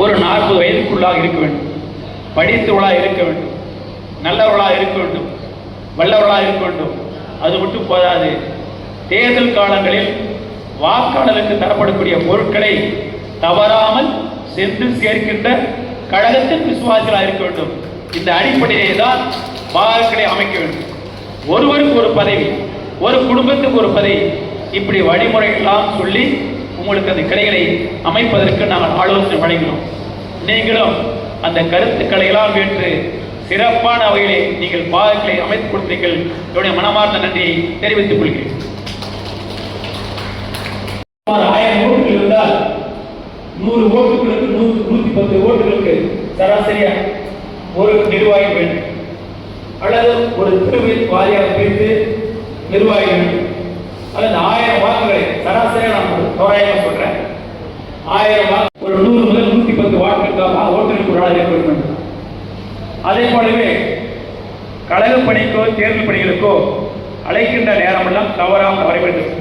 ஒரு 40 வயதுக்குள்ளாக இருக்க வேண்டும், படித்தவளாக இருக்க வேண்டும், நல்லவர்களாக இருக்க வேண்டும், வல்லவர்களாக இருக்க வேண்டும். அது மட்டும் போதாது, தேர்தல் காலங்களில் வாக்காளருக்கு தரப்படக்கூடிய பொருட்களை தவறாமல் சென்று சேர்க்கின்ற கழகத்தின் விசுவாசிகளாக இருக்க வேண்டும். இந்த அடிப்படையிலே தான் வாக்குகளை அமைக்க வேண்டும். ஒருவருக்கு ஒரு பதவி, ஒரு குடும்பத்துக்கு ஒரு பதவி, இப்படி வழிமுறைகள்லாம் சொல்லி உங்களுக்கு அந்த கிளைகளை அமைப்பதற்கு நாங்கள் ஆலோசனை வழங்கினோம். நீங்களும் அந்த கருத்துக்களை எல்லாம் ஏற்று சிறப்பான வகையிலே நீங்கள் பாகங்களை அமைத்துக் கொடுத்தீர்கள். என்னுடைய மனமார்ந்த நன்றியை தெரிவித்துக் கொள்கிறேன். 1000 ஓட்டுகள் இருந்தால் 100 ஓட்டுகளுக்கு 110 ஓட்டுகளுக்கு சராசரியா ஒரு நிர்வாகி வேண்டும், அல்லது ஒரு தெருவில் வாரியாக பிரித்து நிர்வாகி வேண்டும், அல்லது 1000 வாக்குகளை சராசரியா நான் தோராயமாக சொல்றேன். 1000 வாக்கு ஒரு 100 முதல் 110 வாக்குகளுக்காக ஓட்டுகளுக்கு ஒரு ஆள் ஏற்பட வேண்டும். அதே போலவே கழக பணிக்கோ தேர்தல் பணிகளுக்கோ அழைக்கின்ற நேரமெல்லாம் தவறாமல் வர வேண்டும்.